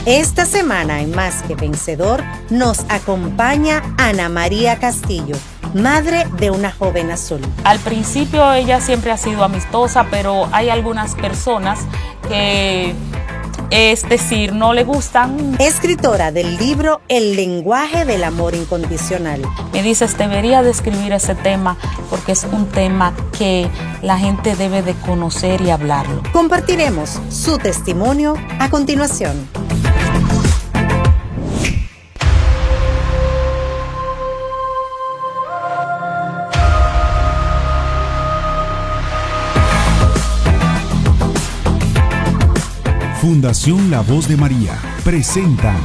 Esta semana en Más que Vencedor nos acompaña Ana María Castillo, madre de una joven azul. Al principio ella siempre ha sido amistosa, pero hay algunas personas que, no le gustan. Escritora del libro El lenguaje del amor incondicional. Me dices, debería de escribir ese tema porque es un tema que la gente debe de conocer y hablarlo. Compartiremos su testimonio a continuación. Fundación La Voz de María presenta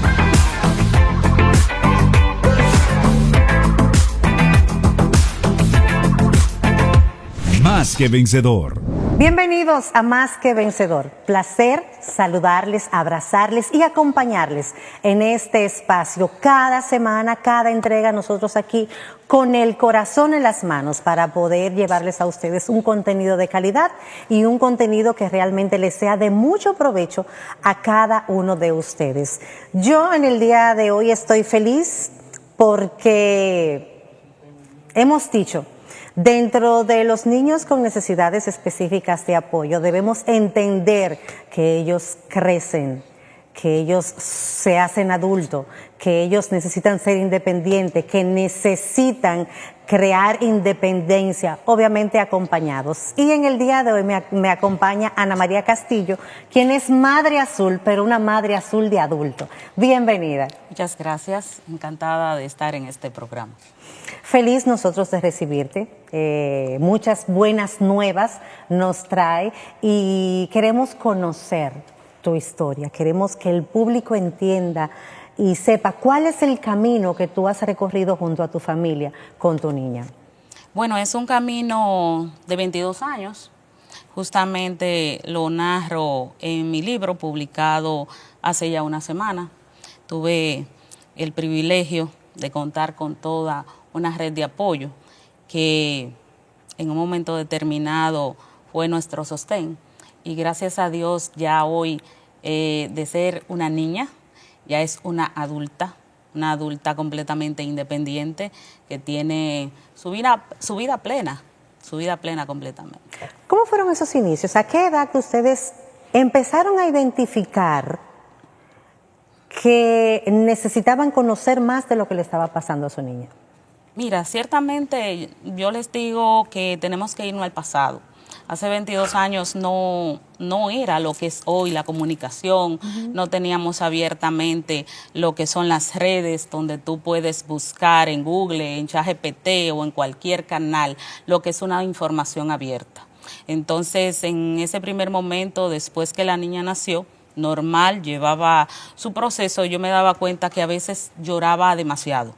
Más que Vencedor. Bienvenidos a Más que Vencedor. Placer saludarles, abrazarles y acompañarles en este espacio. Cada semana, cada entrega, nosotros aquí con el corazón en las manos para poder llevarles a ustedes un contenido de calidad y un contenido que realmente les sea de mucho provecho a cada uno de ustedes. Yo en el día de hoy estoy feliz porque hemos dicho, dentro de los niños con necesidades específicas de apoyo, debemos entender que ellos crecen, que ellos se hacen adultos, que ellos necesitan ser independientes, que necesitan crear independencia, obviamente acompañados. Y en el día de hoy me acompaña Ana María Castillo, quien es madre azul, pero una madre azul de adulto. Bienvenida. Muchas gracias, encantada de estar en este programa. Feliz nosotros de recibirte, muchas buenas nuevas nos trae y queremos conocer tu historia, queremos que el público entienda y sepa cuál es el camino que tú has recorrido junto a tu familia con tu niña. Bueno, es un camino de 22 años, justamente lo narro en mi libro publicado hace ya una semana. Tuve el privilegio de contar con toda una red de apoyo que en un momento determinado fue nuestro sostén. Y gracias a Dios ya hoy, de ser una niña, ya es una adulta completamente independiente que tiene su vida plena completamente. ¿Cómo fueron esos inicios? ¿A qué edad que ustedes empezaron a identificar que necesitaban conocer más de lo que le estaba pasando a su niña? Mira, ciertamente yo les digo que tenemos que irnos al pasado. Hace 22 años no era lo que es hoy la comunicación, no teníamos abiertamente lo que son las redes donde tú puedes buscar en Google, en ChatGPT o en cualquier canal lo que es una información abierta. Entonces, en ese primer momento, después que la niña nació, normal, llevaba su proceso, yo me daba cuenta que a veces lloraba demasiado.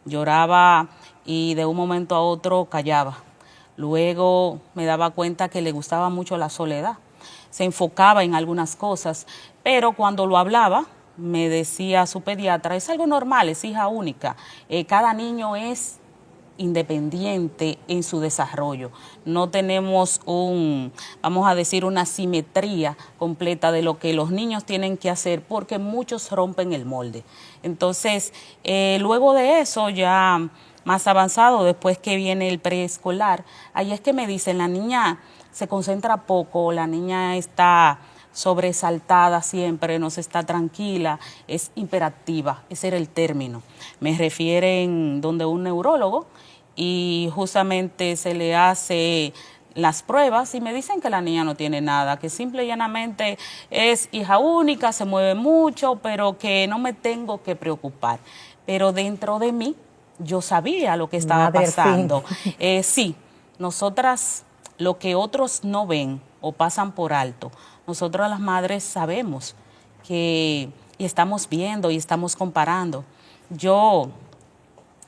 Lloraba y de un momento a otro callaba. Luego me daba cuenta que le gustaba mucho la soledad. Se enfocaba en algunas cosas, pero cuando lo hablaba, me decía su pediatra, es algo normal, es hija única. Cada niño es independiente en su desarrollo. No tenemos vamos a decir, una simetría completa de lo que los niños tienen que hacer porque muchos rompen el molde. Entonces, luego de eso, ya más avanzado, después que viene el preescolar, ahí es que me dicen, la niña se concentra poco, la niña está sobresaltada siempre, no se está tranquila, es hiperactiva, ese era el término. Me refieren donde un neurólogo y justamente se le hace las pruebas y me dicen que la niña no tiene nada, que simple y llanamente es hija única, se mueve mucho, pero que no me tengo que preocupar. Pero dentro de mí yo sabía lo que estaba pasando. Sí, nosotras, lo que otros no ven o pasan por alto, nosotras las madres sabemos y estamos viendo y estamos comparando. Yo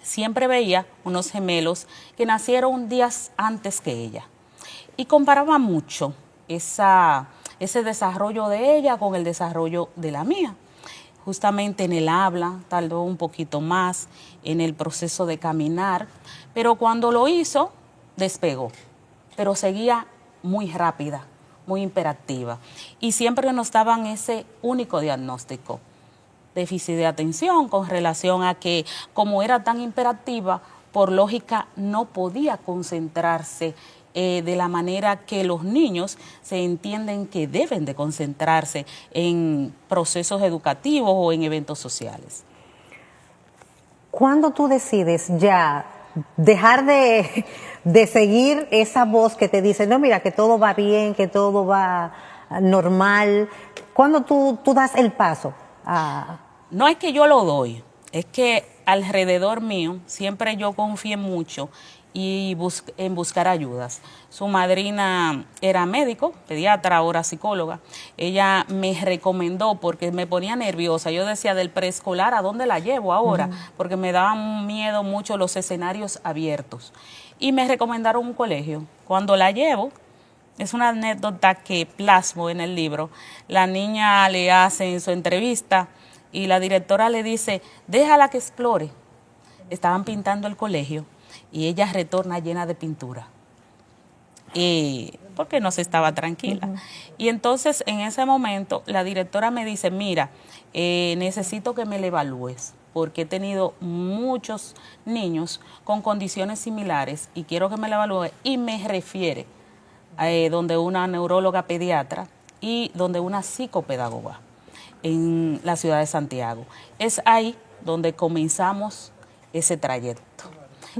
siempre veía unos gemelos que nacieron días antes que ella y comparaba mucho ese desarrollo de ella con el desarrollo de la mía. Justamente en el habla tardó un poquito más, en el proceso de caminar, pero cuando lo hizo, despegó, pero seguía muy rápida, muy hiperactiva. Y siempre nos daban ese único diagnóstico, déficit de atención, con relación a que como era tan imperativa, por lógica no podía concentrarse de la manera que los niños se entienden que deben de concentrarse en procesos educativos o en eventos sociales. ¿Cuándo tú decides ya dejar de seguir esa voz que te dice, no, mira, que todo va bien, que todo va normal? ¿Cuándo tú das el paso? No es que yo lo doy, es que alrededor mío siempre yo confié mucho y en buscar ayudas. Su madrina era médico, pediatra, ahora psicóloga. Ella me recomendó porque me ponía nerviosa. Yo decía, del preescolar, ¿a dónde la llevo ahora? Porque me daban miedo mucho los escenarios abiertos. Y me recomendaron un colegio. Cuando la llevo, es una anécdota que plasmo en el libro, la niña le hace su entrevista y la directora le dice, déjala que explore. Estaban pintando el colegio y ella retorna llena de pintura, porque no se estaba tranquila. Y entonces en ese momento la directora me dice, mira, necesito que me la evalúes, porque he tenido muchos niños con condiciones similares y quiero que me la evalúe, y me refiere donde una neuróloga pediatra y donde una psicopedagoga en la ciudad de Santiago. Es ahí donde comenzamos ese trayecto.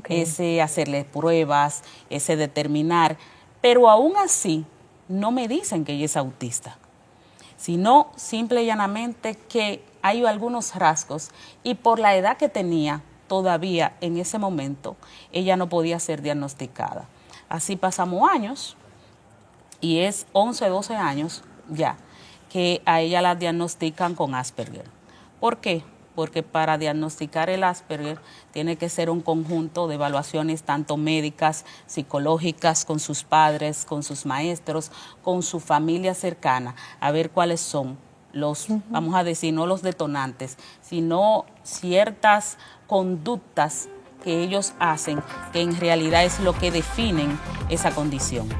Ese hacerle pruebas, ese determinar, pero aún así no me dicen que ella es autista, sino simple y llanamente que hay algunos rasgos y por la edad que tenía todavía en ese momento ella no podía ser diagnosticada. Así pasamos años y es 11, 12 años ya que a ella la diagnostican con Asperger. ¿Por qué? Porque para diagnosticar el Asperger tiene que ser un conjunto de evaluaciones tanto médicas, psicológicas, con sus padres, con sus maestros, con su familia cercana, a ver cuáles son los, vamos a decir, no los detonantes, sino ciertas conductas que ellos hacen, que en realidad es lo que definen esa condición.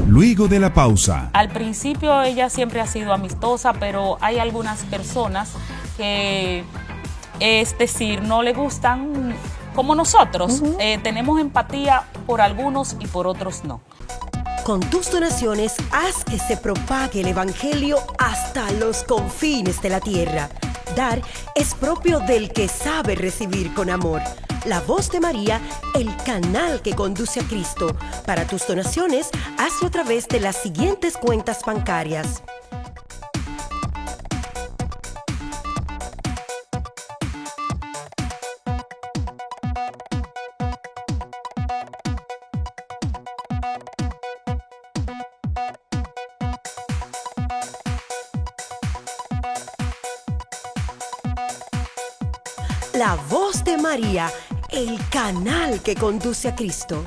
Luego de la pausa. Al principio ella siempre ha sido amistosa, pero hay algunas personas que, es decir, no le gustan como nosotros. Tenemos empatía por algunos y por otros no. Con tus donaciones, haz que se propague el Evangelio hasta los confines de la tierra. Dar es propio del que sabe recibir con amor. La Voz de María, el canal que conduce a Cristo. Para tus donaciones, hazlo a través de las siguientes cuentas bancarias. La Voz de María, el canal que conduce a Cristo.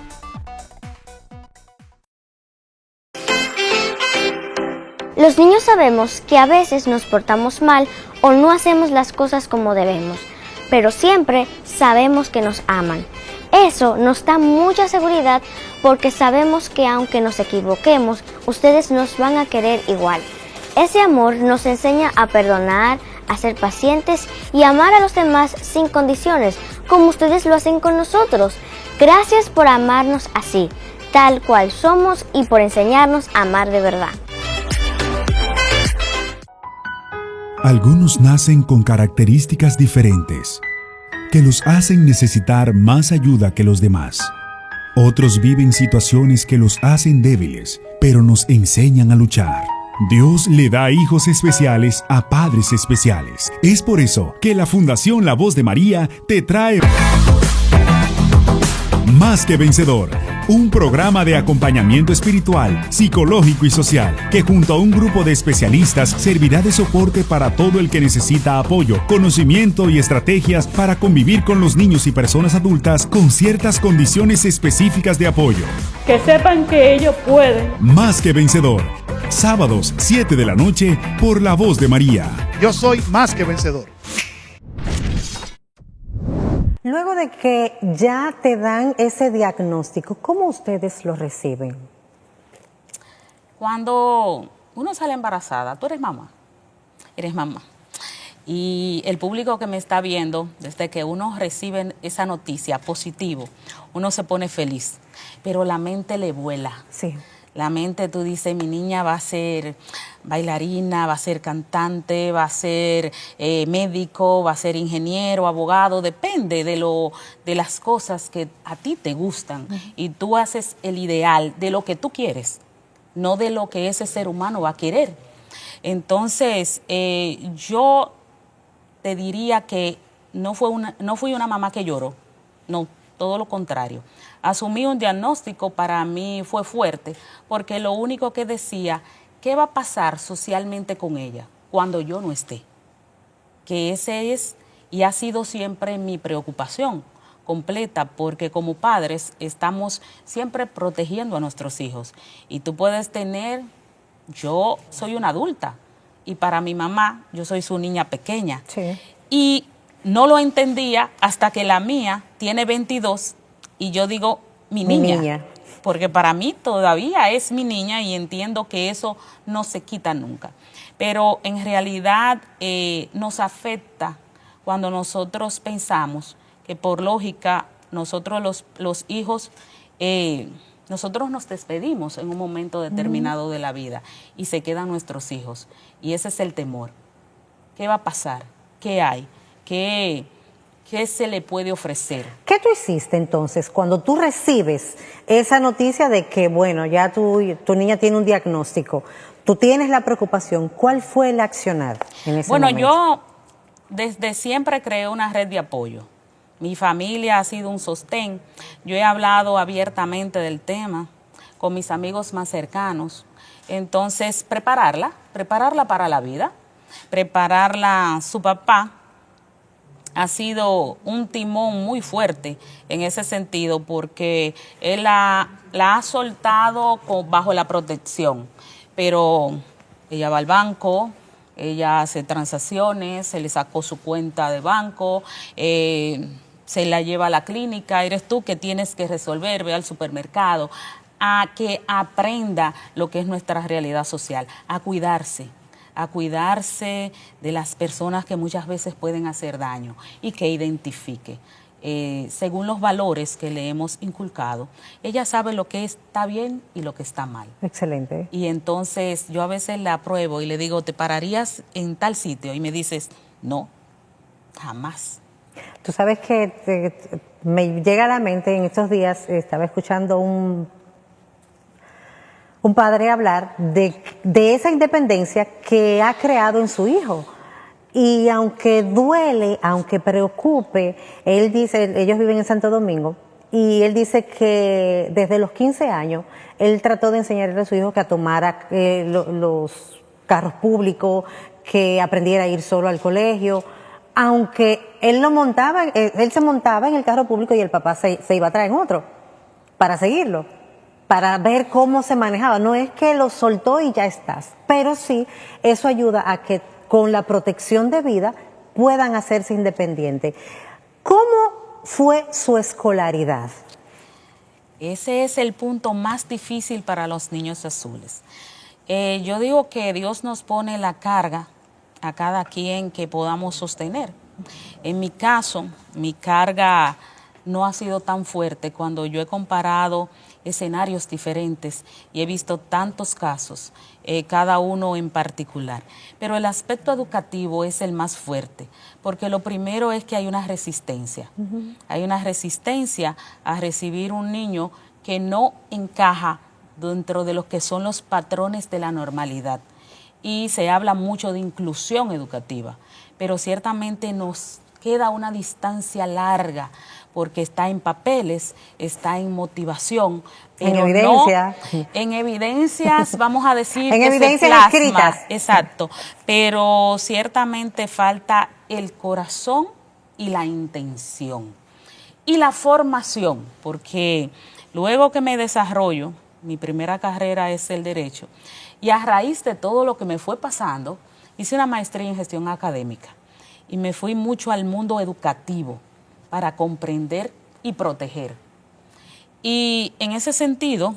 Los niños sabemos que a veces nos portamos mal o no hacemos las cosas como debemos, pero siempre sabemos que nos aman. Eso nos da mucha seguridad porque sabemos que aunque nos equivoquemos, ustedes nos van a querer igual. Ese amor nos enseña a perdonar, a ser pacientes y amar a los demás sin condiciones, como ustedes lo hacen con nosotros. Gracias por amarnos así, tal cual somos, y por enseñarnos a amar de verdad. Algunos nacen con características diferentes, que los hacen necesitar más ayuda que los demás. Otros viven situaciones que los hacen débiles, pero nos enseñan a luchar. Dios le da hijos especiales a padres especiales. Es por eso que la Fundación La Voz de María te trae Más que Vencedor, un programa de acompañamiento espiritual, psicológico y social, que junto a un grupo de especialistas servirá de soporte para todo el que necesita apoyo, conocimiento y estrategias para convivir con los niños y personas adultas con ciertas condiciones específicas de apoyo. Que sepan que ellos pueden. Más que Vencedor, sábados 7 de la noche por La Voz de María. Yo soy más que vencedor. Luego de que ya te dan ese diagnóstico, ¿cómo ustedes lo reciben? Cuando uno sale embarazada, tú eres mamá. Y el público que me está viendo, desde que uno recibe esa noticia positivo, uno se pone feliz, pero la mente le vuela. Sí. La mente, tú dices, mi niña va a ser bailarina, va a ser cantante, va a ser médico, va a ser ingeniero, abogado, depende de las cosas que a ti te gustan. Y tú haces el ideal de lo que tú quieres, no de lo que ese ser humano va a querer. Entonces, yo te diría que no fui una mamá que lloró, no, todo lo contrario. Asumí un diagnóstico, para mí fue fuerte, porque lo único que decía, ¿qué va a pasar socialmente con ella cuando yo no esté? Que ese es y ha sido siempre mi preocupación completa, porque como padres estamos siempre protegiendo a nuestros hijos. Y tú puedes tener, yo soy una adulta, y para mi mamá, yo soy su niña pequeña. Sí. Y no lo entendía hasta que la mía tiene 22 y yo digo, mi niña. Porque para mí todavía es mi niña y entiendo que eso no se quita nunca. Pero en realidad nos afecta cuando nosotros pensamos que por lógica nosotros los hijos, nosotros nos despedimos en un momento determinado de la vida y se quedan nuestros hijos. Y ese es el temor. ¿Qué va a pasar? ¿Qué hay? ¿Qué se le puede ofrecer? ¿Qué tú hiciste entonces cuando tú recibes esa noticia de que, bueno, ya tu niña tiene un diagnóstico, tú tienes la preocupación? ¿Cuál fue el accionar en ese momento? Yo desde siempre creé una red de apoyo. Mi familia ha sido un sostén. Yo he hablado abiertamente del tema con mis amigos más cercanos. Entonces, prepararla para la vida, prepararla. Su papá ha sido un timón muy fuerte en ese sentido, porque él la ha soltado bajo la protección, pero ella va al banco, ella hace transacciones, se le sacó su cuenta de banco, se la lleva a la clínica, eres tú que tienes que resolver, ve al supermercado, a que aprenda lo que es nuestra realidad social, a cuidarse de las personas que muchas veces pueden hacer daño y que identifique. Según los valores que le hemos inculcado, ella sabe lo que está bien y lo que está mal. Excelente. Y entonces yo a veces la apruebo y le digo, ¿te pararías en tal sitio? Y me dices, no, jamás. Tú sabes que me llega a la mente, en estos días estaba escuchando un padre hablar de esa independencia que ha creado en su hijo. Y aunque duele, aunque preocupe, él dice, ellos viven en Santo Domingo, y él dice que desde los 15 años, él trató de enseñarle a su hijo que tomara los carros públicos, que aprendiera a ir solo al colegio, aunque él se montaba en el carro público y el papá se iba atrás en otro, para seguirlo, para ver cómo se manejaba. No es que lo soltó y ya estás, pero sí, eso ayuda a que con la protección de vida puedan hacerse independientes. ¿Cómo fue su escolaridad? Ese es el punto más difícil para los niños azules. Yo digo que Dios nos pone la carga a cada quien que podamos sostener. En mi caso, mi carga no ha sido tan fuerte cuando yo he comparado escenarios diferentes y he visto tantos casos, cada uno en particular. Pero el aspecto educativo es el más fuerte, porque lo primero es que hay una resistencia. Hay una resistencia a recibir un niño que no encaja dentro de lo que son los patrones de la normalidad. Y se habla mucho de inclusión educativa, pero ciertamente nos queda una distancia larga, porque está en papeles, está en motivación, pero en evidencia. No en evidencias, vamos a decir, en que evidencias se plasma, escritas. Exacto, pero ciertamente falta el corazón y la intención y la formación, porque luego que me desarrollo, mi primera carrera es el derecho, y a raíz de todo lo que me fue pasando, hice una maestría en gestión académica y me fui mucho al mundo educativo para comprender y proteger. Y en ese sentido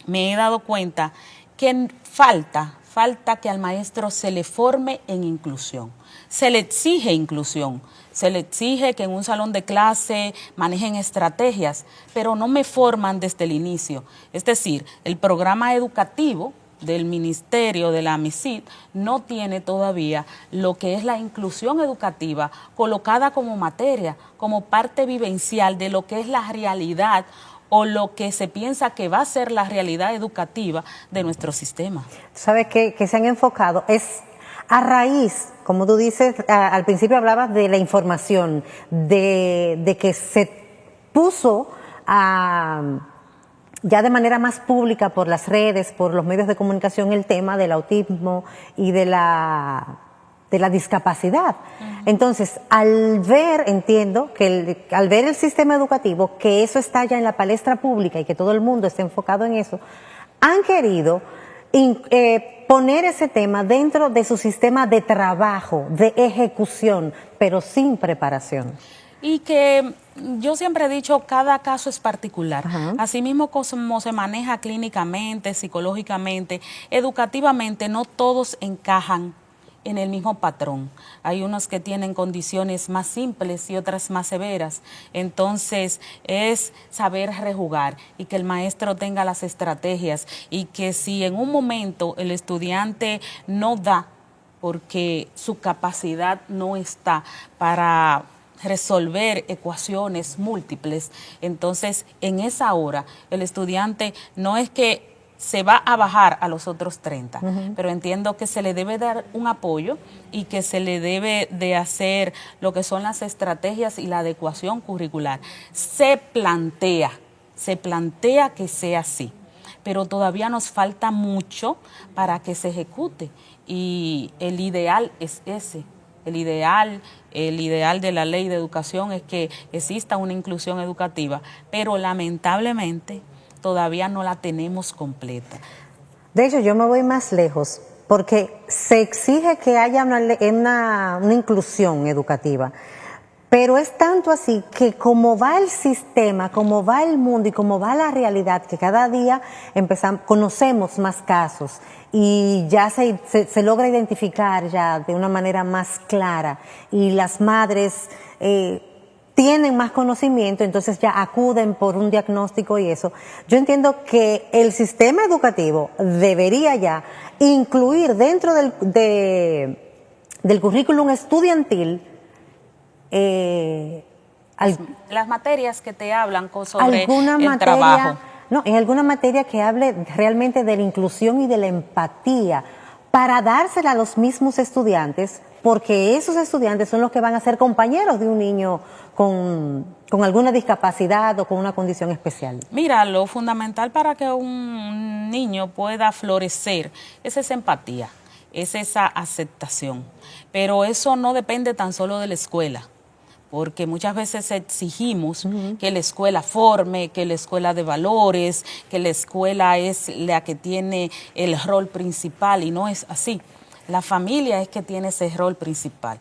me he dado cuenta que falta falta que al maestro se le forme en inclusión. Se le exige inclusión, se le exige que en un salón de clase manejen estrategias, pero no me forman desde el inicio. Es decir, el programa educativo del Ministerio de la MISID no tiene todavía lo que es la inclusión educativa colocada como materia, como parte vivencial de lo que es la realidad o lo que se piensa que va a ser la realidad educativa de nuestro sistema. ¿Sabe qué? Que se han enfocado es a raíz, como tú dices, al principio hablabas de la información, de que se puso ya de manera más pública por las redes, por los medios de comunicación, el tema del autismo y de la discapacidad. Entonces, al ver, entiendo, que al ver el sistema educativo, que eso está ya en la palestra pública y que todo el mundo está enfocado en eso, han querido poner ese tema dentro de su sistema de trabajo, de ejecución, pero sin preparación. Y que yo siempre he dicho, cada caso es particular. Ajá. Asimismo, como se maneja clínicamente, psicológicamente, educativamente, no todos encajan en el mismo patrón. Hay unos que tienen condiciones más simples y otras más severas. Entonces, es saber rejugar y que el maestro tenga las estrategias y que si en un momento el estudiante no da, porque su capacidad no está para resolver ecuaciones múltiples, entonces en esa hora el estudiante no es que se va a bajar a los otros 30, pero entiendo que se le debe dar un apoyo y que se le debe de hacer lo que son las estrategias y la adecuación curricular. Se plantea que sea así, pero todavía nos falta mucho para que se ejecute y el ideal es ese. El ideal de la ley de educación es que exista una inclusión educativa, pero lamentablemente todavía no la tenemos completa. De hecho, yo me voy más lejos, porque se exige que haya una inclusión educativa, pero es tanto así que como va el sistema, como va el mundo y como va la realidad, que cada día conocemos más casos y ya se logra identificar ya de una manera más clara y las madres tienen más conocimiento, entonces ya acuden por un diagnóstico y eso. Yo entiendo que el sistema educativo debería ya incluir dentro del currículum estudiantil las materias que te hablan sobre alguna el materia, trabajo. No, en alguna materia que hable realmente de la inclusión y de la empatía, para dársela a los mismos estudiantes, porque esos estudiantes son los que van a ser compañeros de un niño con alguna discapacidad o con una condición especial. Mira, lo fundamental para que un niño pueda florecer es esa empatía, es esa aceptación. Pero eso no depende tan solo de la escuela, porque muchas veces exigimos que la escuela forme, que la escuela de valores, que la escuela es la que tiene el rol principal, y no es así. La familia es que tiene ese rol principal.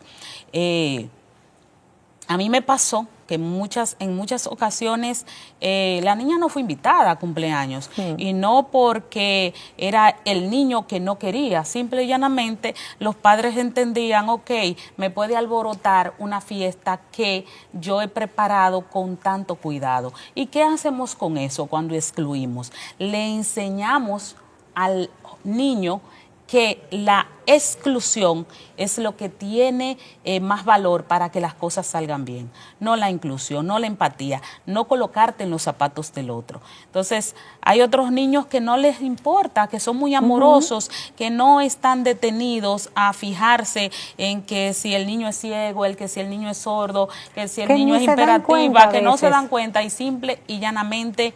A mí me pasó que en muchas ocasiones la niña no fue invitada a cumpleaños, y no porque era el niño que no quería, simple y llanamente los padres entendían, ok, me puede alborotar una fiesta que yo he preparado con tanto cuidado. ¿Y qué hacemos con eso cuando excluimos? Le enseñamos al niño que la exclusión es lo que tiene más valor para que las cosas salgan bien, no la inclusión, no la empatía, no colocarte en los zapatos del otro. Entonces, hay otros niños que no les importa, que son muy amorosos, que no están detenidos a fijarse en que si el niño es ciego, que si el niño es sordo, que si el niño es imperativa, que no se dan cuenta y simple y llanamente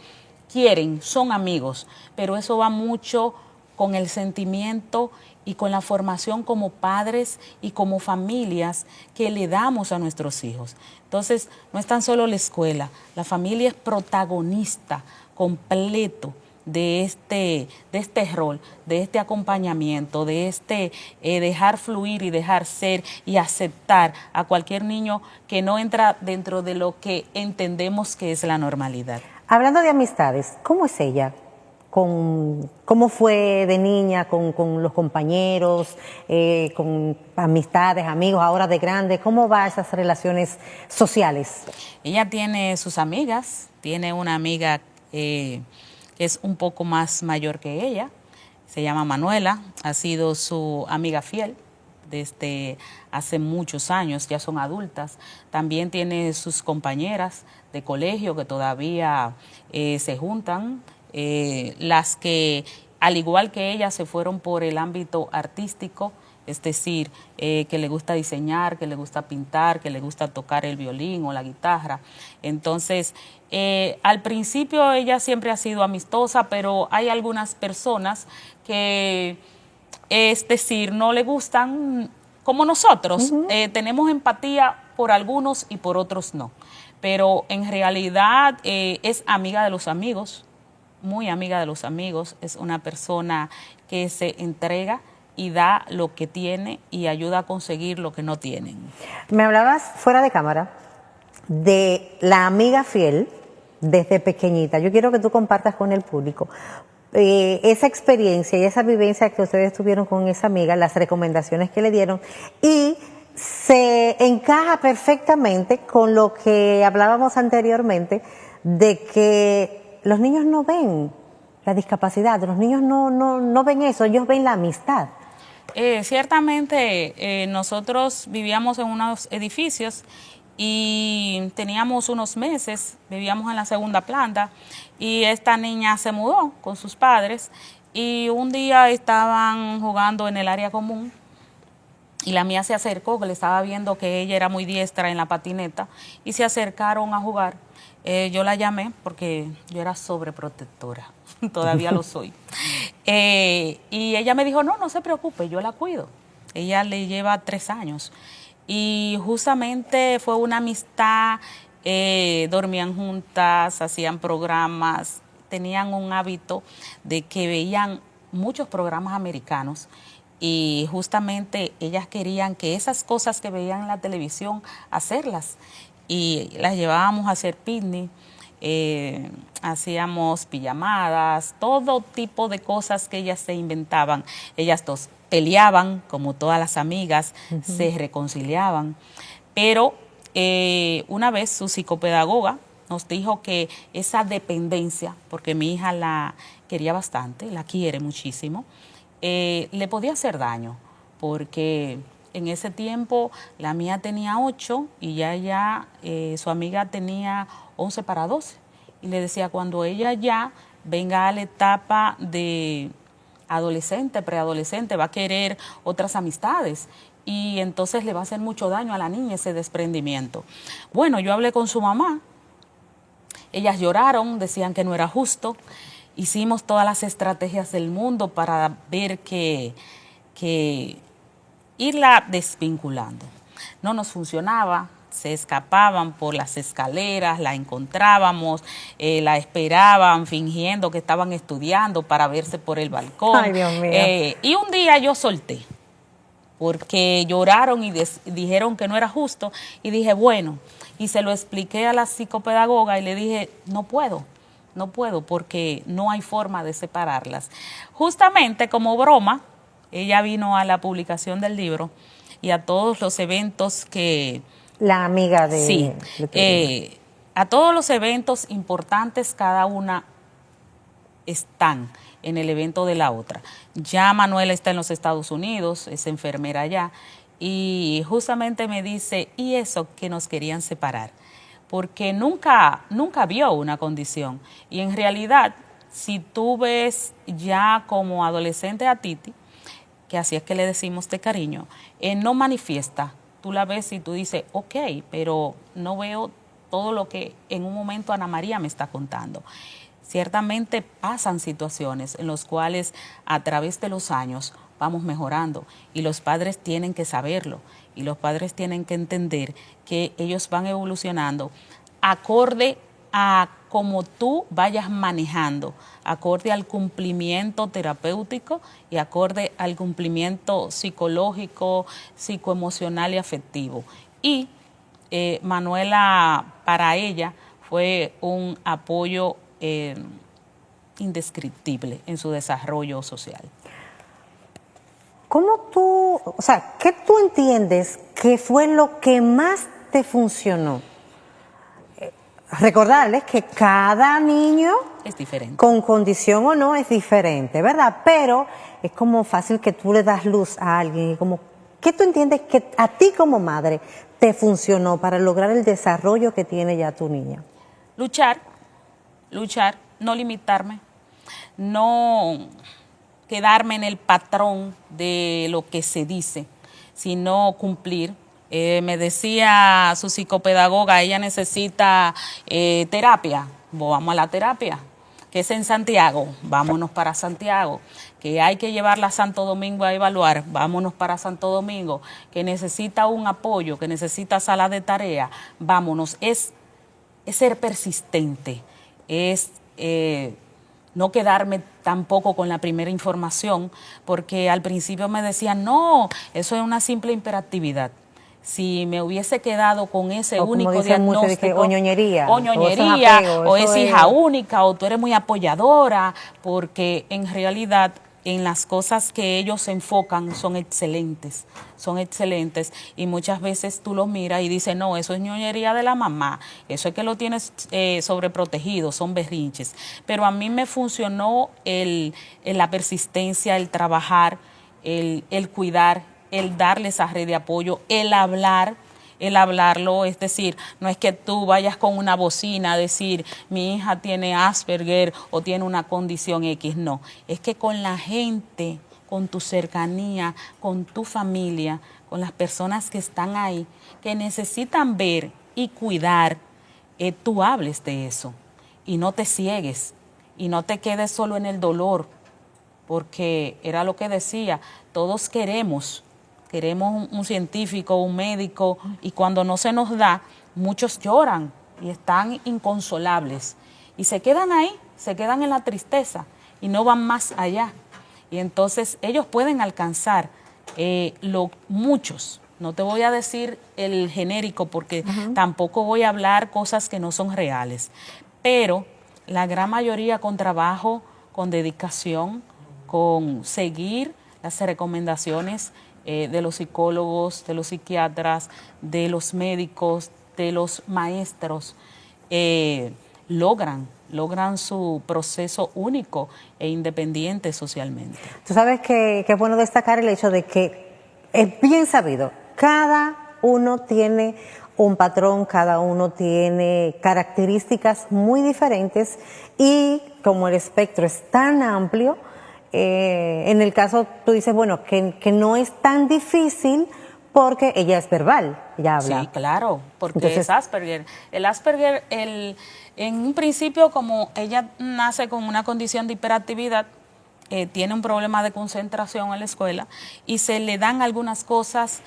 quieren, son amigos, pero eso va mucho con el sentimiento y con la formación como padres y como familias que le damos a nuestros hijos. Entonces, no es tan solo la escuela, la familia es protagonista completo de este rol, de este acompañamiento, de dejar fluir y dejar ser y aceptar a cualquier niño que no entra dentro de lo que entendemos que es la normalidad. Hablando de amistades, ¿cómo es ella? cómo fue de niña con los compañeros, con amistades, amigos, ahora de grande. ¿Cómo van esas relaciones sociales? Ella tiene sus amigas, tiene una amiga que es un poco más mayor que ella, se llama Manuela, ha sido su amiga fiel desde hace muchos años, ya son adultas. También tiene sus compañeras de colegio que todavía se juntan, las que al igual que ella se fueron por el ámbito artístico, es decir, que le gusta diseñar, que le gusta pintar, que le gusta tocar el violín o la guitarra. Entonces, al principio ella siempre ha sido amistosa, pero hay algunas personas que, es decir, no le gustan como nosotros. Tenemos empatía por algunos y por otros no. Pero en realidad es amiga de los amigos, muy amiga de los amigos. Es una persona que se entrega y da lo que tiene y ayuda a conseguir lo que no tienen. Me hablabas fuera de cámara de la amiga fiel desde pequeñita. Yo quiero que tú compartas con el público esa experiencia y esa vivencia que ustedes tuvieron con esa amiga, las recomendaciones que le dieron, y se encaja perfectamente con lo que hablábamos anteriormente de que los niños no ven la discapacidad, los niños no ven eso, ellos ven la amistad. Ciertamente nosotros vivíamos en unos edificios y teníamos unos meses, vivíamos en la segunda planta y esta niña se mudó con sus padres y un día estaban jugando en el área común y la mía se acercó, que le estaba viendo que ella era muy diestra en la patineta y se acercaron a jugar. Yo la llamé porque yo era sobreprotectora, todavía lo soy. Y ella me dijo, no se preocupe, yo la cuido. Ella le lleva 3 años. Y justamente fue una amistad, dormían juntas, hacían programas, tenían un hábito de que veían muchos programas americanos y justamente ellas querían que esas cosas que veían en la televisión, hacerlas. Y las llevábamos a hacer picnic, hacíamos pijamadas, todo tipo de cosas que ellas se inventaban. Ellas dos peleaban, como todas las amigas, se reconciliaban. Pero una vez su psicopedagoga nos dijo que esa dependencia, porque mi hija la quería bastante, la quiere muchísimo, le podía hacer daño, porque en ese tiempo la mía tenía 8 y ya su amiga tenía 11 para 12. Y le decía, cuando ella ya venga a la etapa de adolescente, preadolescente, va a querer otras amistades y entonces le va a hacer mucho daño a la niña ese desprendimiento. Bueno, yo hablé con su mamá, ellas lloraron, decían que no era justo, hicimos todas las estrategias del mundo para ver que irla desvinculando. No nos funcionaba, se escapaban por las escaleras, la encontrábamos, la esperaban fingiendo que estaban estudiando para verse por el balcón. Ay, Dios mío. Y un día yo solté, porque lloraron y dijeron que no era justo, y dije, bueno, y se lo expliqué a la psicopedagoga y le dije, no puedo, porque no hay forma de separarlas. Justamente como broma, ella vino a la publicación del libro y a todos los eventos que... La amiga de... Sí, a todos los eventos importantes, cada una están en el evento de la otra. Ya Manuela está en los Estados Unidos, es enfermera allá, y justamente me dice, ¿y eso que nos querían separar? Porque nunca vio una condición. Y en realidad, si tú ves ya como adolescente a Titi, que así es que le decimos de cariño, no manifiesta. Tú la ves y tú dices, ok, pero no veo todo lo que en un momento Ana María me está contando. Ciertamente pasan situaciones en las cuales a través de los años vamos mejorando y los padres tienen que saberlo y los padres tienen que entender que ellos van evolucionando acorde a como tú vayas manejando, acorde al cumplimiento terapéutico y acorde al cumplimiento psicológico, psicoemocional y afectivo. Y Manuela, para ella, fue un apoyo indescriptible en su desarrollo social. ¿Cómo tú, o sea, qué tú entiendes que fue lo que más te funcionó? Recordarles que cada niño Es diferente. con condición o no es diferente, ¿verdad? Pero es como fácil que tú le das luz a alguien y como, ¿qué tú entiendes que a ti como madre te funcionó para lograr el desarrollo que tiene ya tu niña? Luchar, no limitarme, no quedarme en el patrón de lo que se dice, sino cumplir. Me decía su psicopedagoga, ella necesita terapia, vamos a la terapia. Que es en Santiago, vámonos para Santiago. Que hay que llevarla a Santo Domingo a evaluar, vámonos para Santo Domingo. Que necesita un apoyo, que necesita sala de tarea, vámonos. Es ser persistente, es no quedarme tampoco con la primera información, porque al principio me decían, no, eso es una simple hiperactividad. Si me hubiese quedado con ese único diagnóstico, o ñoñería, o es hija única, o tú eres muy apoyadora, porque en realidad en las cosas que ellos se enfocan son excelentes, y muchas veces tú los miras y dices, no, eso es ñoñería de la mamá, eso es que lo tienes sobreprotegido, son berrinches. Pero a mí me funcionó la persistencia, el trabajar, el cuidar, el darle esa red de apoyo, el hablarlo, es decir, no es que tú vayas con una bocina a decir, mi hija tiene Asperger o tiene una condición X, no, es que con la gente, con tu cercanía, con tu familia, con las personas que están ahí, que necesitan ver y cuidar, tú hables de eso y no te ciegues y no te quedes solo en el dolor, porque era lo que decía, todos queremos un científico, un médico, y cuando no se nos da, muchos lloran y están inconsolables. Y se quedan ahí, se quedan en la tristeza y no van más allá. Y entonces ellos pueden alcanzar muchos. No te voy a decir el genérico porque tampoco voy a hablar cosas que no son reales. Pero la gran mayoría con trabajo, con dedicación, con seguir las recomendaciones de los psicólogos, de los psiquiatras, de los médicos, de los maestros, logran su proceso único e independiente socialmente. Tú sabes que es bueno destacar el hecho de que es bien sabido, cada uno tiene un patrón, cada uno tiene características muy diferentes y como el espectro es tan amplio, en el caso tú dices, bueno, que no es tan difícil porque ella es verbal, ella habla. Sí, claro, porque entonces, es Asperger. El Asperger, en un principio, como ella nace con una condición de hiperactividad, tiene un problema de concentración en la escuela y se le dan algunas cosas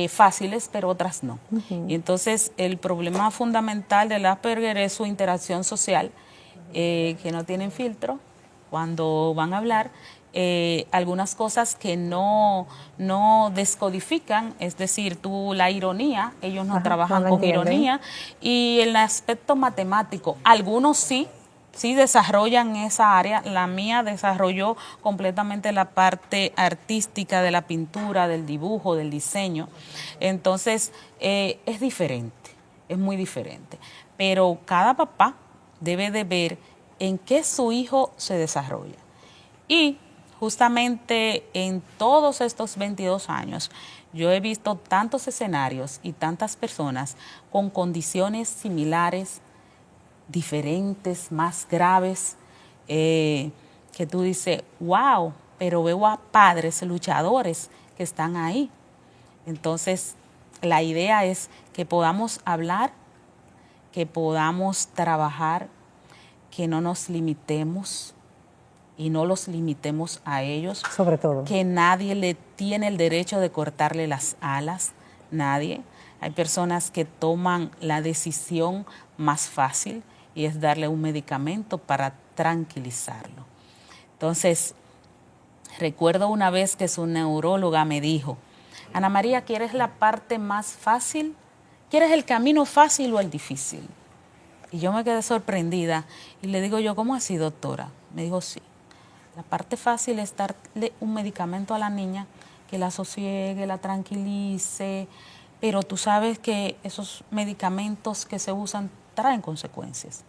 fáciles, pero otras no. Y entonces el problema fundamental del Asperger es su interacción social, que no tienen filtro cuando van a hablar, algunas cosas que no descodifican, es decir, la ironía, ellos no trabajan con ironía, y el aspecto matemático, algunos sí desarrollan esa área. La mía desarrolló completamente la parte artística de la pintura, del dibujo, del diseño. Entonces, es diferente, es muy diferente. Pero cada papá debe de ver en qué su hijo se desarrolla. Y justamente en todos estos 22 años, yo he visto tantos escenarios y tantas personas con condiciones similares, diferentes, más graves, que tú dices, wow, pero veo a padres luchadores que están ahí. Entonces, la idea es que podamos hablar, que podamos trabajar, que no nos limitemos y no los limitemos a ellos. Sobre todo. Que nadie le tiene el derecho de cortarle las alas, nadie. Hay personas que toman la decisión más fácil y es darle un medicamento para tranquilizarlo. Entonces, recuerdo una vez que su neuróloga me dijo, Ana María, ¿quieres la parte más fácil? ¿Quieres el camino fácil o el difícil? Y yo me quedé sorprendida y le digo yo, ¿cómo así, doctora? Me dijo, sí. La parte fácil es darle un medicamento a la niña que la sosiegue, la tranquilice, pero tú sabes que esos medicamentos que se usan traen consecuencias.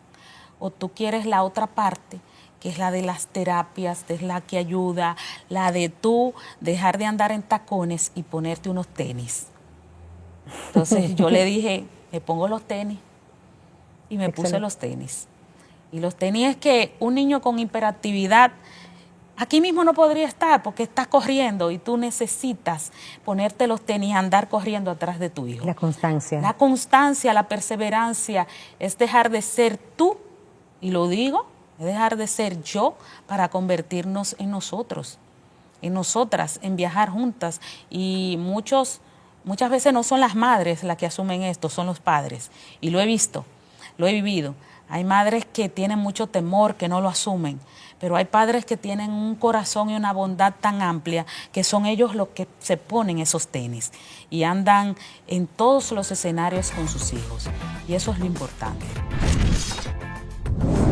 O tú quieres la otra parte, que es la de las terapias, es la que ayuda, la de tú dejar de andar en tacones y ponerte unos tenis. Entonces yo le dije, me pongo los tenis y me puse los tenis. Y los tenis es que un niño con hiperactividad aquí mismo no podría estar porque está corriendo y tú necesitas ponerte los tenis y andar corriendo atrás de tu hijo. La constancia. La constancia, la perseverancia, es dejar de ser tú, y lo digo, es dejar de ser yo para convertirnos en nosotros, en nosotras, en viajar juntas. Y muchas veces no son las madres las que asumen esto, son los padres. Y lo he visto, lo he vivido. Hay madres que tienen mucho temor, que no lo asumen, pero hay padres que tienen un corazón y una bondad tan amplia que son ellos los que se ponen esos tenis y andan en todos los escenarios con sus hijos. Y eso es lo importante.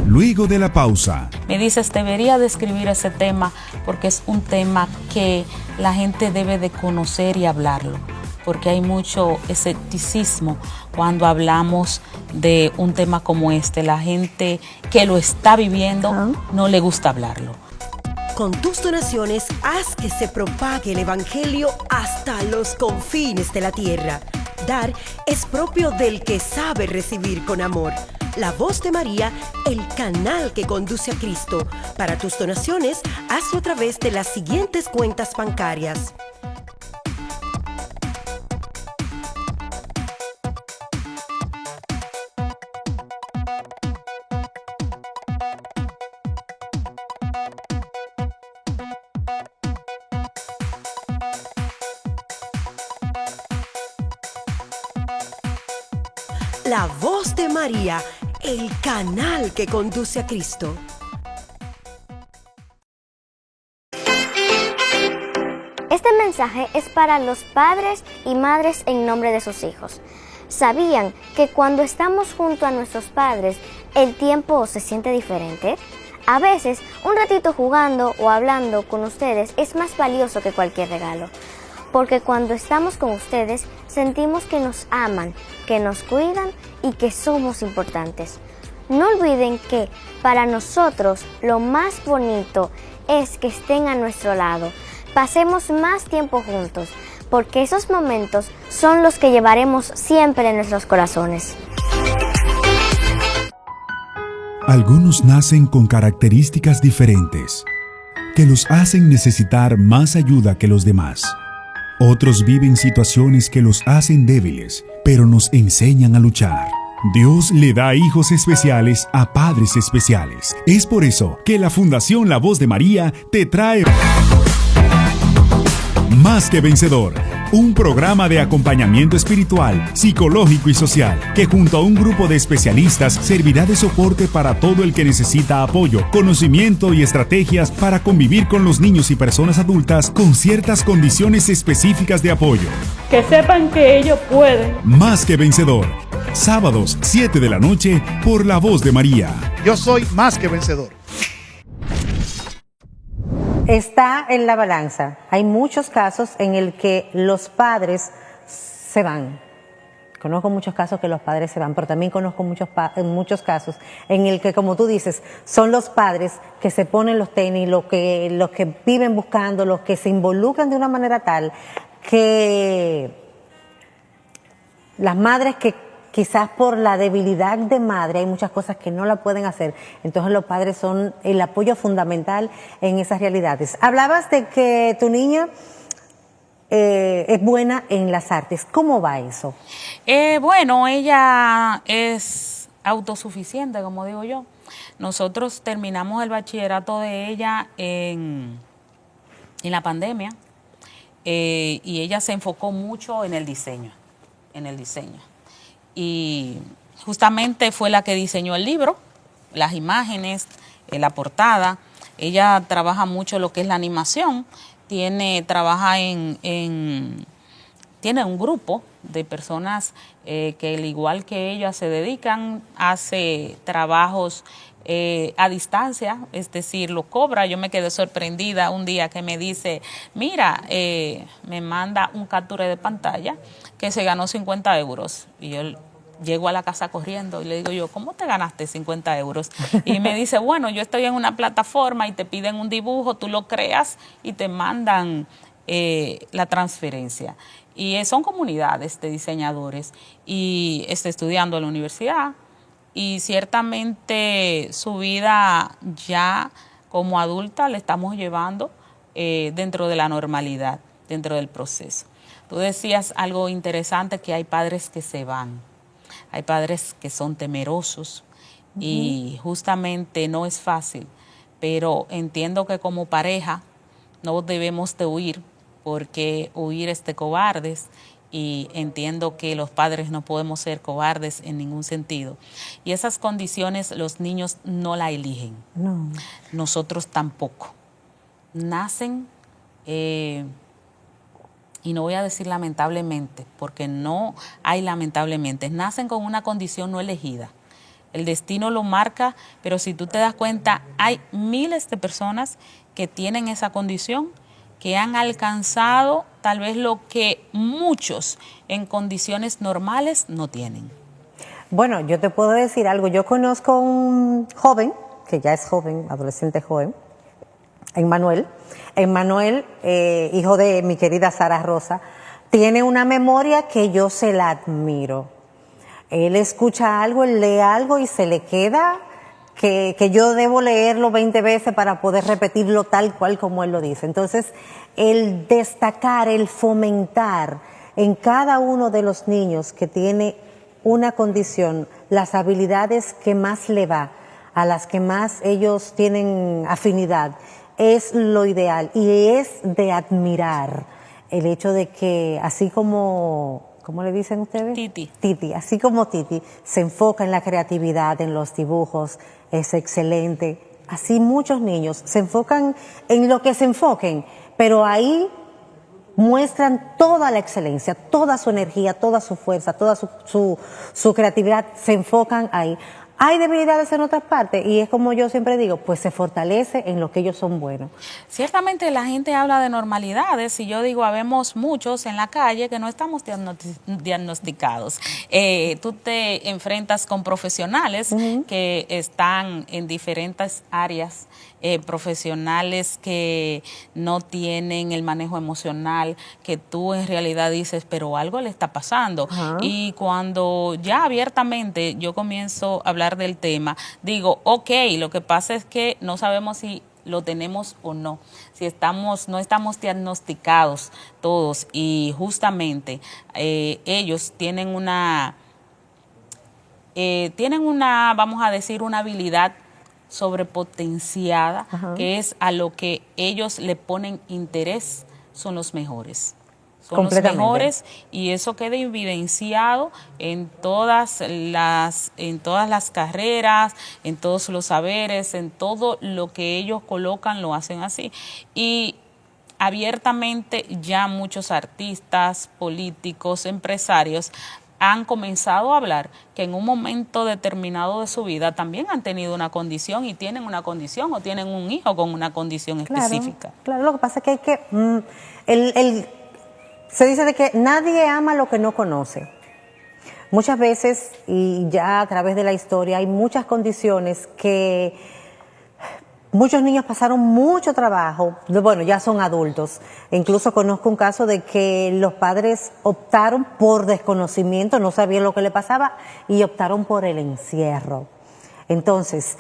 Luego de la pausa, Me dices, debería describir ese tema porque es un tema que la gente debe de conocer y hablarlo, porque hay mucho escepticismo cuando hablamos de un tema como este. La gente que lo está viviendo no le gusta hablarlo. Con tus donaciones, haz que se propague el Evangelio hasta los confines de la tierra. Dar es propio del que sabe recibir con amor. La Voz de María, el canal que conduce a Cristo. Para tus donaciones, hazlo a través de las siguientes cuentas bancarias. La Voz de María, el canal que conduce a Cristo. Este mensaje es para los padres y madres en nombre de sus hijos. ¿Sabían que cuando estamos junto a nuestros padres, el tiempo se siente diferente? A veces, un ratito jugando o hablando con ustedes es más valioso que cualquier regalo. Porque cuando estamos con ustedes, sentimos que nos aman, que nos cuidan y que somos importantes. No olviden que para nosotros lo más bonito es que estén a nuestro lado. Pasemos más tiempo juntos, porque esos momentos son los que llevaremos siempre en nuestros corazones. algunos nacen con características diferentes que los hacen necesitar más ayuda que los demás. Otros viven situaciones que los hacen débiles, pero nos enseñan a luchar. Dios le da hijos especiales a padres especiales. Es por eso que la Fundación La Voz de María te trae Más que Vencedor, un programa de acompañamiento espiritual, psicológico y social, que junto a un grupo de especialistas servirá de soporte para todo el que necesita apoyo, conocimiento y estrategias para convivir con los niños y personas adultas con ciertas condiciones específicas de apoyo. Que sepan que ellos pueden. Más que Vencedor, sábados 7 de la noche por La Voz de María. Yo soy más que vencedor. Está en la balanza. Hay muchos casos en el que los padres se van. Conozco muchos casos que los padres se van, pero también conozco muchos casos en el que, como tú dices, son los padres que se ponen los tenis, los que viven buscando, los que se involucran de una manera tal que las madres que quizás por la debilidad de madre hay muchas cosas que no la pueden hacer. Entonces los padres son el apoyo fundamental en esas realidades. Hablabas de que tu niña es buena en las artes. ¿Cómo va eso? Bueno, ella es autosuficiente, como digo yo. Nosotros terminamos el bachillerato de ella en la pandemia y ella se enfocó mucho en el diseño. Y justamente fue la que diseñó el libro, las imágenes, la portada. Ella trabaja mucho lo que es la animación, tiene un grupo de personas que al igual que ella se dedican, hace trabajos a distancia, es decir, lo cobra. Yo me quedé sorprendida un día que me dice, mira, me manda un capture de pantalla que se ganó 50 euros. Y yo llego a la casa corriendo y le digo yo, ¿cómo te ganaste 50 euros? Y me dice, bueno, yo estoy en una plataforma y te piden un dibujo, tú lo creas y te mandan la transferencia. Y son comunidades de diseñadores y está estudiando en la universidad y ciertamente su vida ya como adulta le estamos llevando dentro de la normalidad, dentro del proceso. Tú decías algo interesante, que hay padres que se van, hay padres que son temerosos y justamente no es fácil, pero entiendo que como pareja no debemos de huir, porque huir es de cobardes y entiendo que los padres no podemos ser cobardes en ningún sentido. Y esas condiciones los niños no la eligen, No. nosotros tampoco. Nacen, y no voy a decir lamentablemente, porque no hay lamentablemente, nacen con una condición no elegida. El destino lo marca, pero si tú te das cuenta, hay miles de personas que tienen esa condición, que han alcanzado tal vez lo que muchos en condiciones normales no tienen. Bueno, yo te puedo decir algo. Yo conozco un joven, que ya es joven, adolescente joven, Emmanuel. Emmanuel, hijo de mi querida Sara Rosa, tiene una memoria que yo se la admiro. Él escucha algo, él lee algo y se le queda que yo debo leerlo 20 veces para poder repetirlo tal cual como él lo dice. Entonces, el destacar, el fomentar en cada uno de los niños que tiene una condición, las habilidades que más le va, a las que más ellos tienen afinidad, es lo ideal y es de admirar el hecho de que así como, ¿cómo le dicen ustedes? Titi. Titi, así como Titi se enfoca en la creatividad, en los dibujos, es excelente. Así muchos niños se enfocan en lo que se enfoquen, pero ahí muestran toda la excelencia, toda su energía, toda su fuerza, toda su creatividad, se enfocan ahí. Hay debilidades en otras partes y es como yo siempre digo, pues se fortalece en lo que ellos son buenos. Ciertamente la gente habla de normalidades y yo digo, habemos muchos en la calle que no estamos diagnosticados. Tú te enfrentas con profesionales que están en diferentes áreas, profesionales que no tienen el manejo emocional, que tú en realidad dices, pero algo le está pasando. Y cuando ya abiertamente yo comienzo a hablar del tema, digo, ok, lo que pasa es que no sabemos si lo tenemos o no, si no estamos diagnosticados todos y justamente ellos tienen una, vamos a decir, una habilidad sobrepotenciada, que es a lo que ellos le ponen interés, son los mejores. Son los mejores y eso queda evidenciado en todas las carreras, en todos los saberes, en todo lo que ellos colocan, lo hacen así. Y abiertamente ya muchos artistas, políticos, empresarios han comenzado a hablar que en un momento determinado de su vida también han tenido una condición y tienen una condición o tienen un hijo con una condición específica. Claro, lo que pasa es que hay que... se dice de que nadie ama lo que no conoce. Muchas veces, y ya a través de la historia, hay muchas condiciones que muchos niños pasaron mucho trabajo, bueno, ya son adultos. Incluso conozco un caso de que los padres optaron por desconocimiento, no sabían lo que le pasaba y optaron por el encierro. Entonces,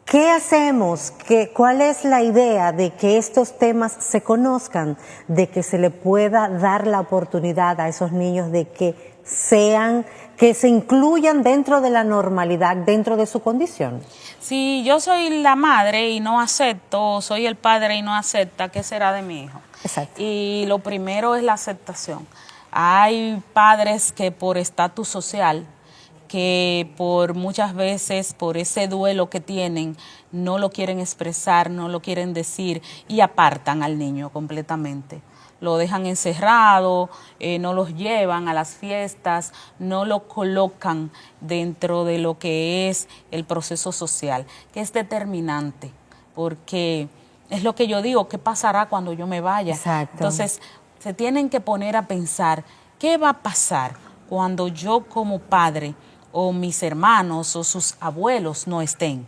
¿qué hacemos? ¿Cuál es la idea de que estos temas se conozcan, de que se le pueda dar la oportunidad a esos niños de que se incluyan dentro de la normalidad, dentro de su condición? Si yo soy la madre y no acepto, o soy el padre y no acepta, ¿qué será de mi hijo? Exacto. Y lo primero es la aceptación. Hay padres que por estatus social, que por muchas veces, por ese duelo que tienen, no lo quieren expresar, no lo quieren decir y apartan al niño completamente. lo dejan encerrado, no los llevan a las fiestas, no lo colocan dentro de lo que es el proceso social, que es determinante, porque es lo que yo digo, ¿qué pasará cuando yo me vaya? Exacto. Entonces, se tienen que poner a pensar, ¿qué va a pasar cuando yo como padre o mis hermanos o sus abuelos no estén?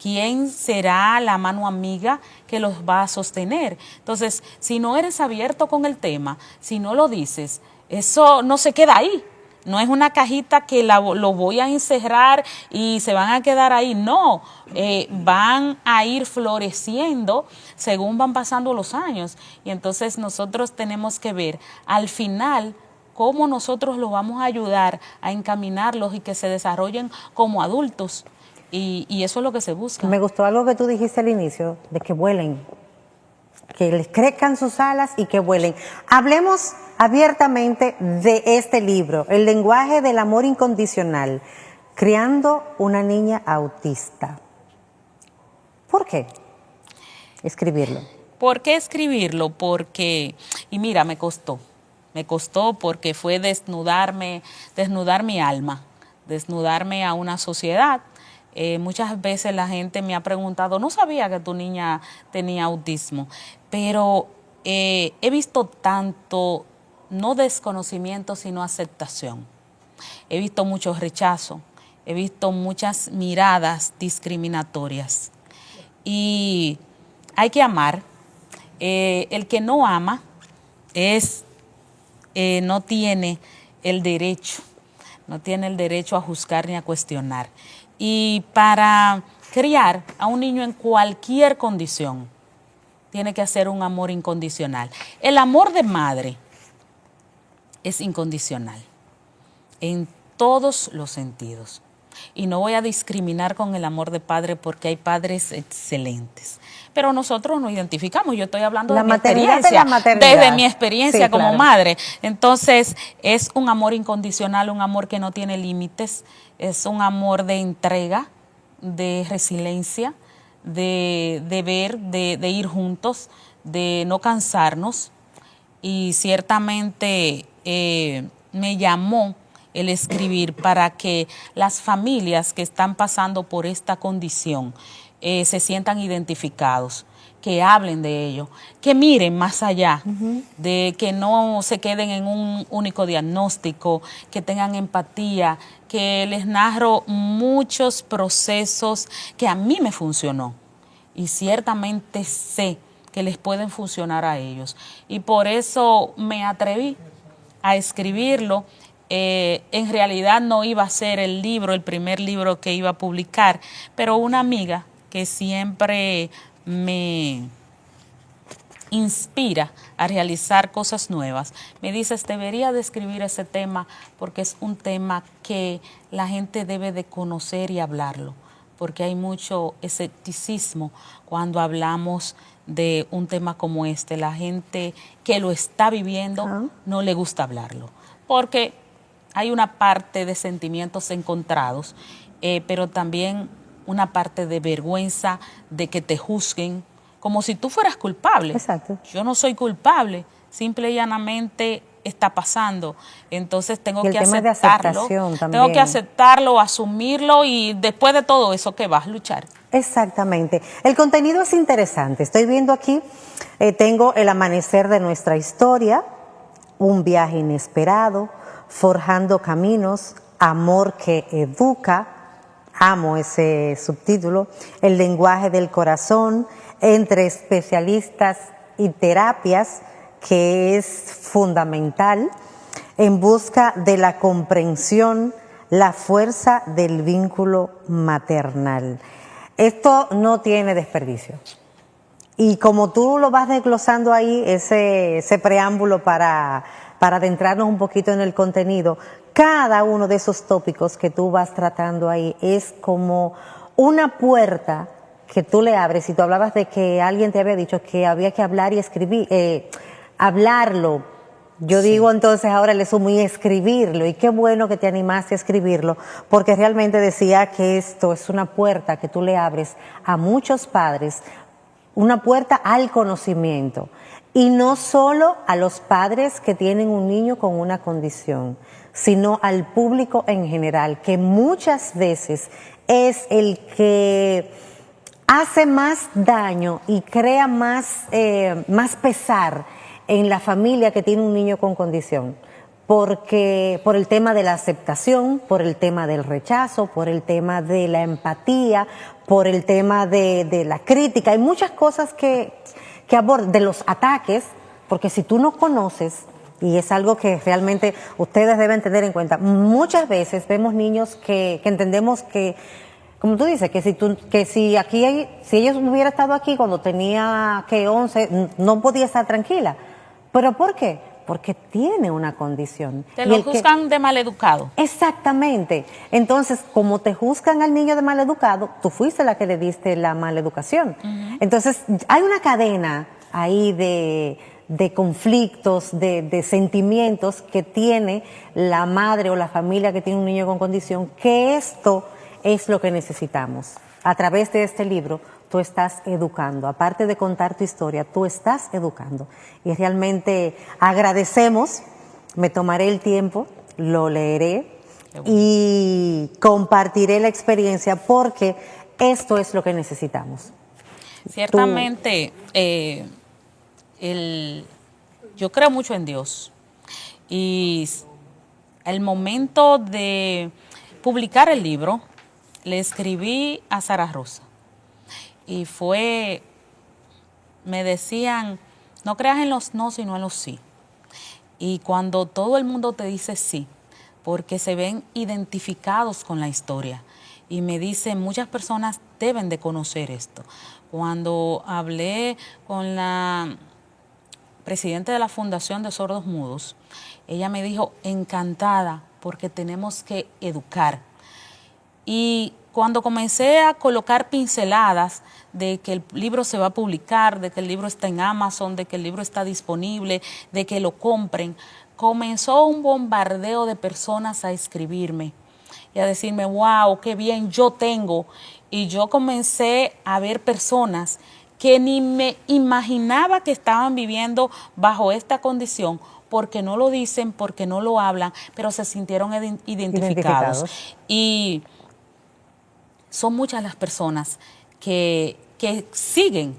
¿Quién será la mano amiga que los va a sostener? Entonces, si no eres abierto con el tema, si no lo dices, eso no se queda ahí. No es una cajita que lo voy a encerrar y se van a quedar ahí. No, van a ir floreciendo según van pasando los años. Y entonces nosotros tenemos que ver al final cómo nosotros los vamos a ayudar a encaminarlos y que se desarrollen como adultos. Y eso es lo que se busca. Me gustó algo que tú dijiste al inicio, de que vuelen, que les crezcan sus alas y que vuelen. Hablemos abiertamente de este libro, El lenguaje del amor incondicional, criando una niña autista. ¿Por qué escribirlo? ¿Por qué escribirlo? Porque, y mira, me costó porque fue desnudar mi alma, desnudarme a una sociedad. Muchas veces la gente me ha preguntado, no sabía que tu niña tenía autismo, pero he visto tanto, no desconocimiento, sino aceptación. He visto mucho rechazo, he visto muchas miradas discriminatorias. Y hay que amar. El que no ama no tiene el derecho a juzgar ni a cuestionar. Y para criar a un niño en cualquier condición, tiene que hacer un amor incondicional. El amor de madre es incondicional en todos los sentidos. Y no voy a discriminar con el amor de padre porque hay padres excelentes. Pero nosotros nos identificamos, yo estoy hablando de mi experiencia, desde mi experiencia como madre. Entonces, es un amor incondicional, un amor que no tiene límites, es un amor de entrega, de resiliencia, de ver, de ir juntos, de no cansarnos. Y ciertamente me llamó el escribir para que las familias que están pasando por esta condición se sientan identificados, que hablen de ello, que miren más allá, de que no se queden en un único diagnóstico, que tengan empatía, que les narro muchos procesos que a mí me funcionó y ciertamente sé que les pueden funcionar a ellos. Y por eso me atreví a escribirlo. En realidad no iba a ser el primer libro que iba a publicar, pero una amiga que siempre me inspira a realizar cosas nuevas, me dice, debería de escribir ese tema porque es un tema que la gente debe de conocer y hablarlo, porque hay mucho escepticismo cuando hablamos de un tema como este. La gente que lo está viviendo no le gusta hablarlo, porque hay una parte de sentimientos encontrados, pero también una parte de vergüenza, de que te juzguen, como si tú fueras culpable. Exacto. Yo no soy culpable, simple y llanamente está pasando. Entonces tengo que aceptarlo. Tengo que aceptarlo, asumirlo y después de todo eso, ¿qué vas a luchar? Exactamente. El contenido es interesante. Estoy viendo aquí, tengo El amanecer de nuestra historia, Un viaje inesperado, Forjando caminos, Amor que educa, amo ese subtítulo, El lenguaje del corazón, Entre especialistas y terapias, que es fundamental, En busca de la comprensión, La fuerza del vínculo maternal. Esto no tiene desperdicio. Y como tú lo vas desglosando ahí, ese preámbulo para adentrarnos un poquito en el contenido, cada uno de esos tópicos que tú vas tratando ahí es como una puerta que tú le abres. Y tú hablabas de que alguien te había dicho que había que hablar y escribir, hablarlo. Yo digo entonces ahora le sumo y escribirlo. Y qué bueno que te animaste a escribirlo, porque realmente decía que esto es una puerta que tú le abres a muchos padres, una puerta al conocimiento. Y no solo a los padres que tienen un niño con una condición, sino al público en general, que muchas veces es el que hace más daño y crea más pesar en la familia que tiene un niño con condición. Porque por el tema de la aceptación, por el tema del rechazo, por el tema de la empatía, por el tema de la crítica, hay muchas cosas que abordan, de los ataques, porque si tú no conoces, y es algo que realmente ustedes deben tener en cuenta, muchas veces vemos niños que entendemos que, como tú dices, si ellos hubieran estado aquí cuando tenía 11, no podía estar tranquila. ¿Pero por qué? Porque tiene una condición. Te lo juzgan de maleducado. Exactamente. Entonces, como te juzgan al niño de maleducado, tú fuiste la que le diste la maleducación. Entonces, hay una cadena ahí de conflictos, de sentimientos que tiene la madre o la familia que tiene un niño con condición, que esto es lo que necesitamos. A través de este libro, tú estás educando. Aparte de contar tu historia, tú estás educando. Y realmente agradecemos, me tomaré el tiempo, lo leeré y compartiré la experiencia porque esto es lo que necesitamos. Ciertamente, yo creo mucho en Dios y el momento de publicar el libro le escribí a Sara Rosa. Y me decían, no creas en los no, sino en los sí. Y cuando todo el mundo te dice sí, porque se ven identificados con la historia. Y me dicen, muchas personas deben de conocer esto. Cuando hablé con la presidenta de la Fundación de Sordos Mudos, ella me dijo, encantada, porque tenemos que educar. Y cuando comencé a colocar pinceladas de que el libro se va a publicar, de que el libro está en Amazon, de que el libro está disponible, de que lo compren, comenzó un bombardeo de personas a escribirme y a decirme, wow, qué bien, yo tengo. Y yo comencé a ver personas que ni me imaginaba que estaban viviendo bajo esta condición, porque no lo dicen, porque no lo hablan, pero se sintieron identificados. Y son muchas las personas que siguen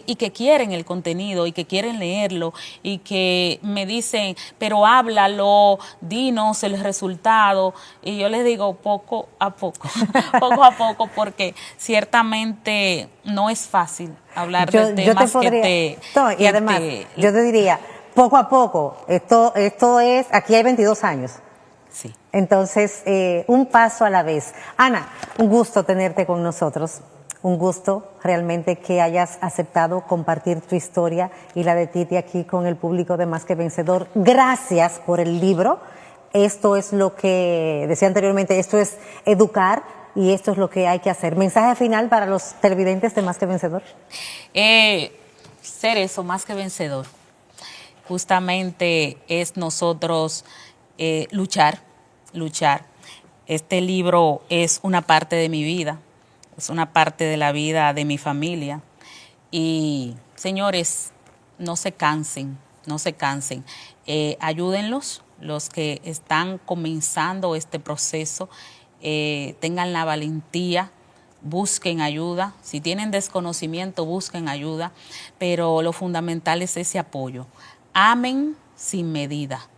y que quieren el contenido y que quieren leerlo y que me dicen, pero háblalo, dinos el resultado. Y yo les digo poco a poco, poco a poco, porque ciertamente no es fácil hablar de temas y además, yo te diría, poco a poco, esto es, aquí hay 22 años. Sí. Entonces, un paso a la vez. Ana, un gusto tenerte con nosotros. Un gusto realmente que hayas aceptado compartir tu historia y la de Titi aquí con el público de Más que Vencedor. Gracias por el libro. Esto es lo que decía anteriormente, esto es educar y esto es lo que hay que hacer. Mensaje final para los televidentes de Más que Vencedor. Ser eso, más que vencedor. Justamente es nosotros luchar. Este libro es una parte de mi vida, es una parte de la vida de mi familia. Y, señores, no se cansen. Ayúdenlos, los que están comenzando este proceso, tengan la valentía, busquen ayuda. Si tienen desconocimiento, busquen ayuda. Pero lo fundamental es ese apoyo. Amen sin medida.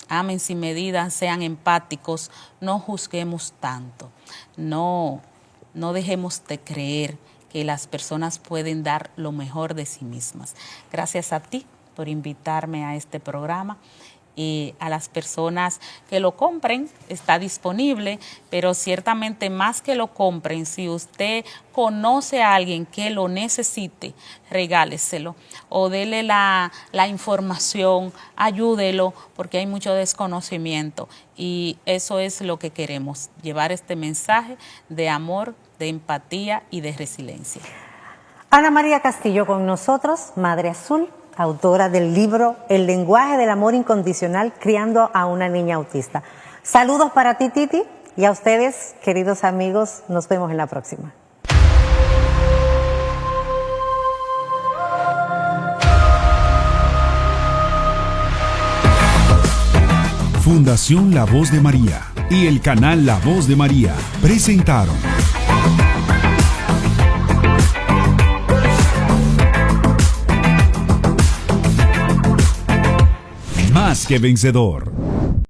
Amen sin medida, sean empáticos, no juzguemos tanto, no dejemos de creer que las personas pueden dar lo mejor de sí mismas. Gracias a ti por invitarme a este programa y a las personas que lo compren, está disponible, pero ciertamente más que lo compren, si usted conoce a alguien que lo necesite, regáleselo o dele la información, ayúdelo, porque hay mucho desconocimiento y eso es lo que queremos, llevar este mensaje de amor, de empatía y de resiliencia. Ana María Castillo con nosotros, Madre Azul, autora del libro El lenguaje del amor incondicional, criando a una niña autista. Saludos para ti, Titi, y a ustedes, queridos amigos, nos vemos en la próxima. Fundación La Voz de María y el canal La Voz de María presentaron Más que Vencedor.